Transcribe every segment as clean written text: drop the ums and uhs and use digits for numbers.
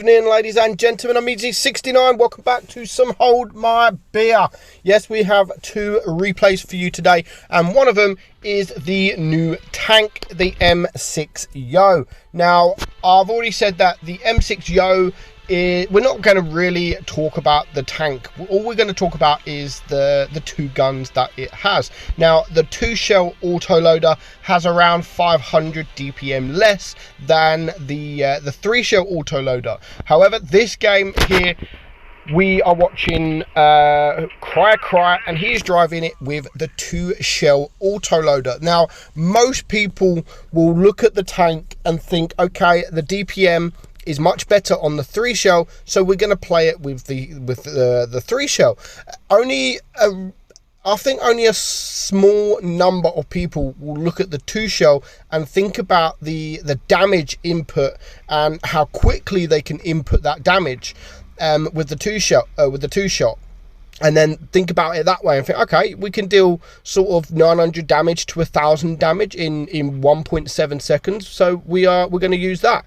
evening, ladies and gentlemen. I'm meadsy69. Welcome back to some Hold My Beer. Yes, we have two replays for you today, and one of them is the new tank, the M6 Yo. Now, I've already said that the M6 Yo, we're not going to really talk about the tank. All we're going to talk about is the two guns that it has. Now, the 2-shell autoloader has around 500 DPM less than the 3-shell autoloader. However, this game here, we are watching Cry, and he's driving it with the 2-shell autoloader. Now, most people will look at the tank and think, okay, the DPM is much better on the 3-shell, so we're going to play it with the 3-shell. I think only a small number of people will look at the 2-shell and think about the damage input and how quickly they can input that damage with the 2-shell. And then think about it that way and think, okay, we can deal sort of 900 damage to 1,000 damage in 1.7 seconds. So we're going to use that.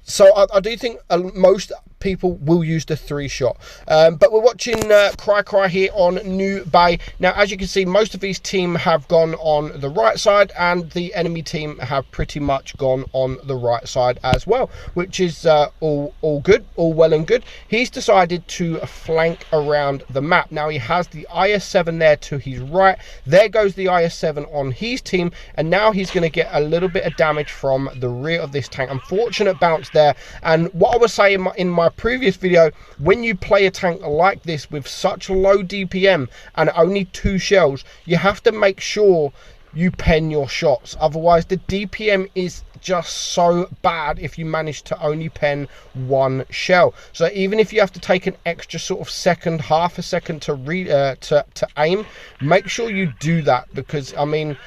So I do think most people will use the 3-shot. But we're watching Cry here on New Bay. Now, as you can see, most of his team have gone on the right side, and the enemy team have pretty much gone on the right side as well, which is all good, all well and good. He's decided to flank around the map. Now, he has the IS-7 there to his right. There goes the IS-7 on his team, and now he's going to get a little bit of damage from the rear of this tank. Unfortunate bounce there. And what I was saying in my previous video, when you play a tank like this with such low DPM and only 2 shells, you have to make sure you pen your shots. Otherwise, the DPM is just so bad if you manage to only pen 1 shell. So even if you have to take an extra sort of second, half a second to aim, make sure you do that, because I mean,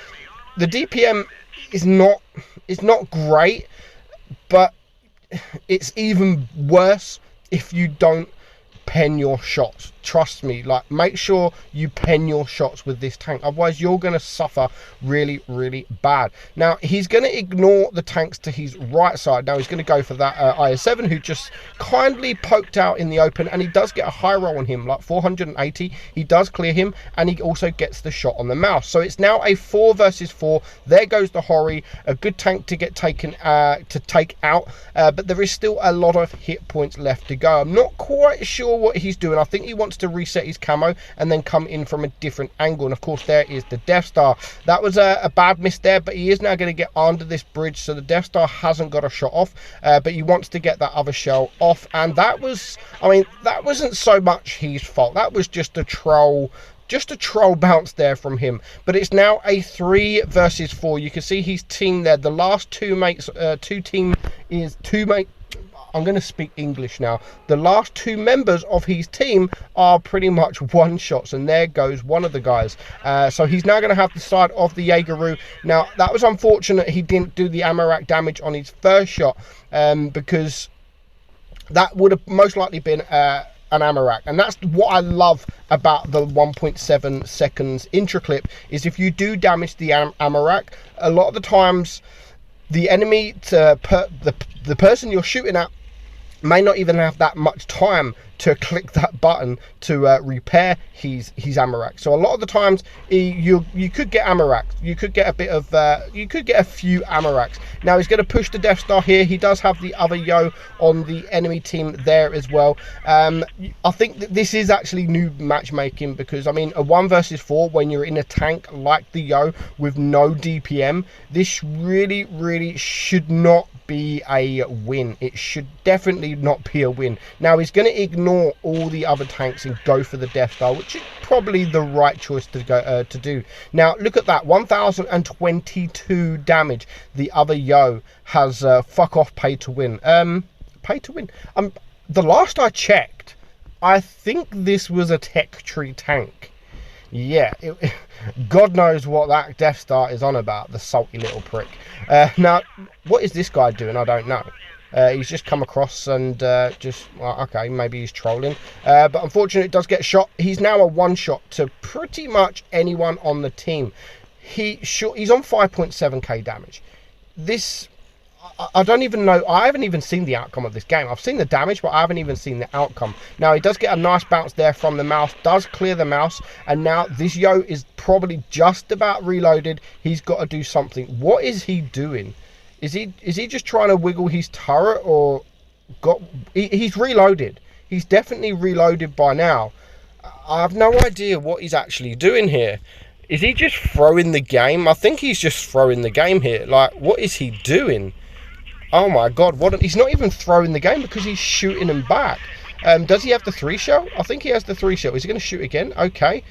the DPM is not great, but it's even worse if you don't pen your shots. Trust me, like, make sure you pen your shots with this tank, otherwise you're going to suffer really, really bad. Now, he's going to ignore the tanks to his right side. Now, he's going to go for that IS-7, who just kindly poked out in the open, and he does get a high roll on him, like 480. He does clear him, and he also gets the shot on the mouse. So it's now a 4 versus 4. There goes the Hori, a good tank to get taken to take out, but there is still a lot of hit points left to go. I'm not quite sure what he's doing. I think he wants to reset his camo and then come in from a different angle. And of course, there is the Death Star. That was a bad miss there, but he is now going to get under this bridge, so the Death Star hasn't got a shot off, but he wants to get that other shell off. And that was, I mean, that wasn't so much his fault. That was just a troll bounce there from him. But it's now a 3 versus 4. You can see his team there. The last two mates, I'm going to speak English now. The last 2 members of his team are pretty much 1-shots, and there goes one of the guys. So he's now going to have the side of the Jaegeru. Now, that was unfortunate he didn't do the ammo rack damage on his first shot, because that would have most likely been an ammo rack. And that's what I love about the 1.7 seconds intro clip, is if you do damage the ammo rack, a lot of the times the enemy, the person you're shooting at, may not even have that much time to click that button to repair his ammo rack. So a lot of the times you could get ammo racks. You could get a bit of you could get a few ammo racks. Now he's going to push the Death Star here. He does have the other Yo on the enemy team there as well. I think that this is actually new matchmaking, because I mean, a 1 versus 4 when you're in a tank like the Yo with no DPM, this really, really should not be a win. It should definitely not be a win. Now he's going to ignore all the other tanks and go for the Death Star, which is probably the right choice to go to do. Now look at that, 1022 damage. The other Yo has fuck off pay to win. Pay to win. The last I checked, I think this was a tech tree tank. Yeah, God knows what that Death Star is on about, the salty little prick. Now, what is this guy doing? I don't know. He's just come across and okay, maybe he's trolling. But unfortunately, it does get shot. He's now a 1-shot to pretty much anyone on the team. He's on 5.7k damage. This, I don't even know. I haven't even seen the outcome of this game. I've seen the damage, but I haven't even seen the outcome. Now, he does get a nice bounce there from the mouse, does clear the mouse, and now this Yo is probably just about reloaded. He's got to do something. What is he doing? Is he just trying to wiggle his turret, or he's reloaded? He's definitely reloaded by now. I have no idea what he's actually doing here. Is he just throwing the game? I think he's just throwing the game here. Like, what is he doing? Oh my god, he's not even throwing the game because he's shooting him back. Does he have the 3 shell? I think he has the 3 shell. Is he going to shoot again? Okay.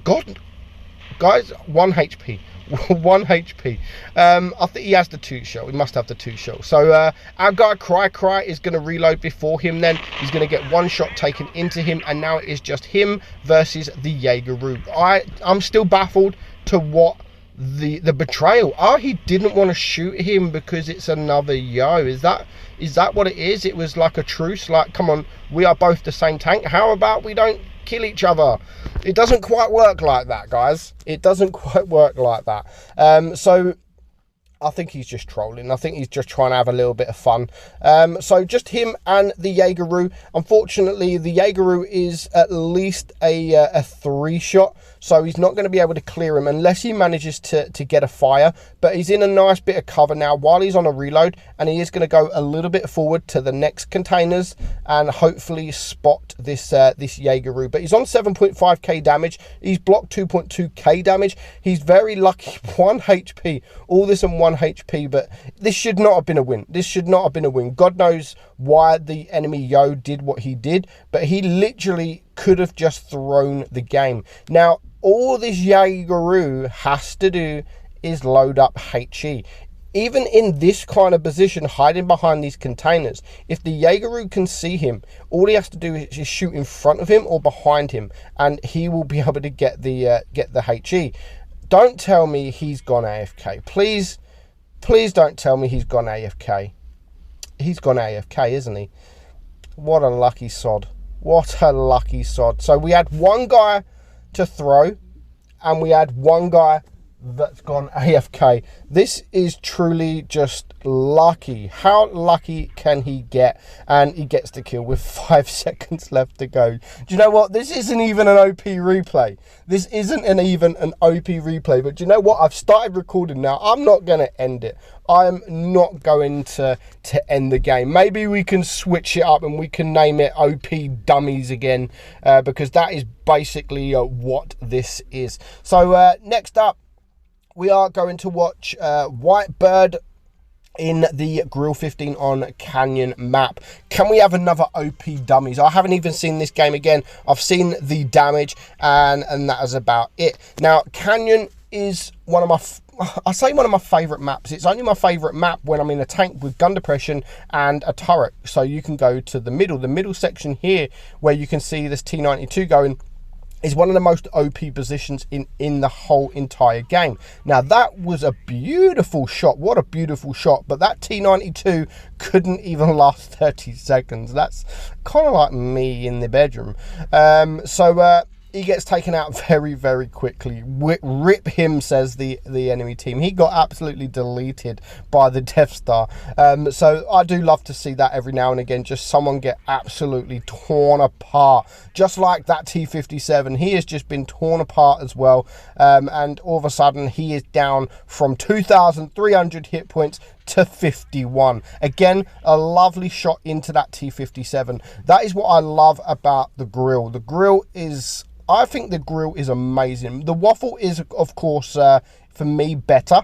God, guys, 1 HP. 1 HP. I think he has the 2 shell. He must have the 2 shell. So our guy Cry is going to reload before him. Then he's going to get 1 shot taken into him, and now it is just him versus the Jaegeru. I'm still baffled to what the betrayal. He didn't want to shoot him because it's another Yo. Is that what it is? It was like a truce. Like, come on, we are both the same tank. How about we don't kill each other? It doesn't quite work like that, guys. It doesn't quite work like that. So I think he's just trolling. I think he's just trying to have a little bit of fun. So just him and the Jaegeru. Unfortunately, the Jaegeru is at least a 3 shot, so he's not going to be able to clear him unless he manages to get a fire. But he's in a nice bit of cover now while he's on a reload, and he is going to go a little bit forward to the next containers and hopefully spot this Jaegeru. But he's on 7.5k damage. He's blocked 2.2k damage. He's very lucky. 1 HP. All this and 1 HP, but this should not have been a win. This should not have been a win. God knows why the enemy Yo did what he did, but he literally could have just thrown the game. Now, all this Jaegeru has to do is load up HE. Even in this kind of position, hiding behind these containers, if the Jaegeru can see him, all he has to do is just shoot in front of him or behind him, and he will be able to get the HE. Don't tell me he's gone AFK. Please don't tell me he's gone AFK. He's gone AFK, isn't he? What a lucky sod. What a lucky sod. So we had 1 guy to throw, and we had 1 guy that's gone AFK. This is truly just lucky. How lucky can he get? And he gets the kill with 5 seconds left to go. Do you know what? This isn't even an OP replay. This isn't even an OP replay. But do you know what? I've started recording now. I'm not going to end it. I'm not going to end the game. Maybe we can switch it up and we can name it OP Dummies again, because that is basically what this is. So next up, we are going to watch White Bird in the Grill 15 on Canyon map. Can we have another OP Dummies? I haven't even seen this game again. I've seen the damage, and that is about it. Now, Canyon is one of my favourite maps. It's only my favourite map when I'm in a tank with gun depression and a turret. So you can go to the middle section here, where you can see this T92 going, is one of the most OP positions in the whole entire game. Now, that was a beautiful shot. What a beautiful shot. But that T92 couldn't even last 30 seconds. That's kind of like me in the bedroom. He gets taken out very, very quickly. Rip him, says the enemy team. He got absolutely deleted by the Death Star. So I do love to see that every now and again. Just someone get absolutely torn apart. Just like that T57. He has just been torn apart as well. And all of a sudden, he is down from 2,300 hit points to 51. Again, a lovely shot into that T57. That is what I love about the Grill. The Grill is... I think the Grill is amazing. The Waffle is, of course, for me, better.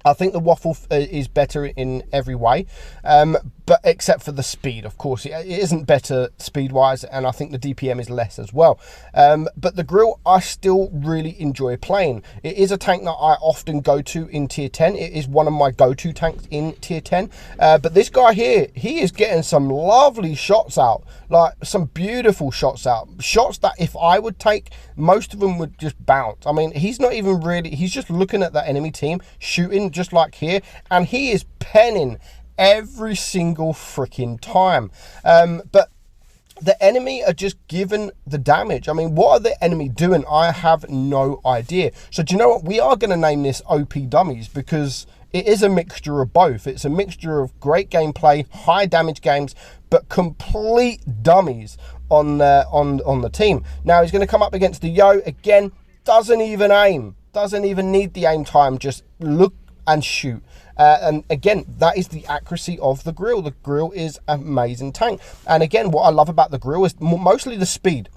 I think the Waffle is better in every way, but except for the speed, of course. It isn't better speed-wise, and I think the DPM is less as well. But the Grill, I still really enjoy playing. It is a tank that I often go to in Tier 10. It is one of my go-to tanks in Tier 10. But this guy here, he is getting some lovely shots out, like some beautiful shots out. Shots that if I would take, most of them would just bounce. I mean, he's not even really, he's just looking at that enemy team, shooting just like here, and he is penning every single freaking time. But the enemy are just given the damage. I mean, what are the enemy doing? I have no idea. So do you know what? We are going to name this OP Dummies, because it is a mixture of both. It's a mixture of great gameplay, high damage games, but complete dummies on the team. Now he's going to come up against the Yo again. Doesn't even aim. Doesn't even need the aim time. Just look and shoot. And again, that is the accuracy of the Grill. The Grill is an amazing tank. And again, what I love about the Grill is mostly the speed.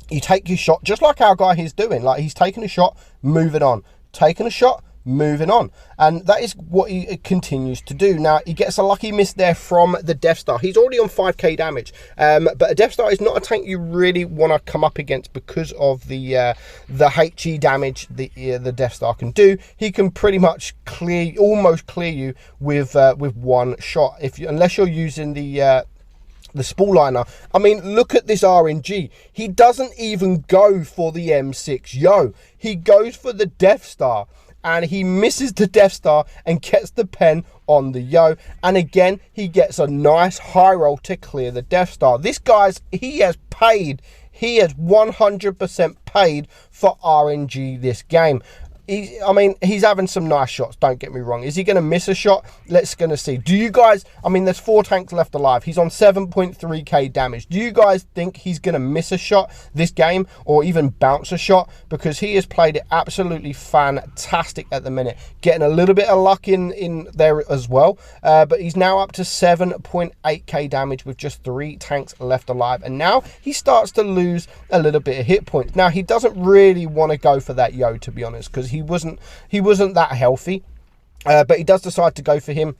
You take your shot, just like our guy he's doing. Like, he's taking a shot, moving on. Taking a shot, moving on. And that is what he continues to do. Now, he gets a lucky miss there from the Death Star. He's already on 5k damage. But a Death Star is not a tank you really want to come up against because of the HE damage the Death Star can do. He can pretty much almost clear you with one shot, unless you're using the spool liner. I mean, look at this RNG. He doesn't even go for the M6 Yo. He goes for the Death Star, and he misses the Death Star and gets the pen on the Yo. And again, he gets a nice high roll to clear the Death Star. This guy's, he has 100% paid for RNG this game. I mean, he's having some nice shots, don't get me wrong. Is he going to miss a shot? Let's going to see. Do you guys, I mean, there's 4 tanks left alive. He's on 7.3k damage. Do you guys think he's going to miss a shot this game, or even bounce a shot? Because he has played it absolutely fantastic at the minute. Getting a little bit of luck in there as well. But he's now up to 7.8k damage with just 3 tanks left alive. And now he starts to lose a little bit of hit points. Now, he doesn't really want to go for that Yo, to be honest, because he wasn't that healthy, but he does decide to go for him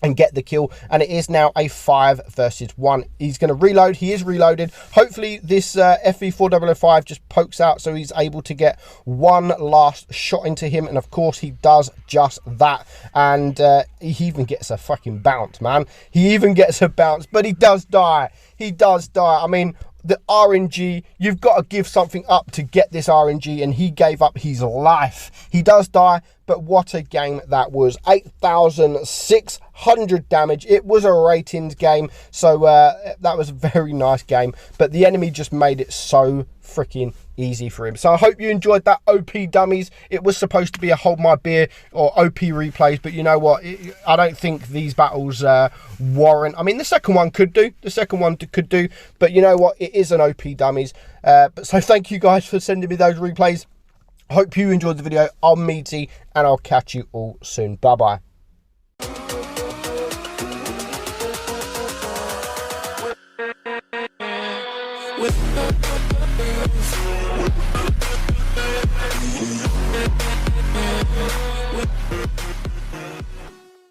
and get the kill, and it is now a 5 versus 1. He's going to reload. He is reloaded. Hopefully this FV4005 just pokes out so he's able to get one last shot into him, and of course he does just that. And he even gets a fucking bounce, man. He even gets a bounce, but he does die. He does die. I mean, the RNG, you've got to give something up to get this RNG, and he gave up his life. He does die, but what a game that was. 8,600 damage. It was a ratings game, so that was a very nice game, but the enemy just made it so freaking easy for him. So I hope you enjoyed that OP Dummies. It was supposed to be a Hold My Beer or OP replays, but you know what? I don't think these battles warrant. I mean, the second one could do. The second one could do, but you know what? It is an OP Dummies. But so thank you guys for sending me those replays. Hope you enjoyed the video. I'm Meadsy, and I'll catch you all soon. Bye-bye. With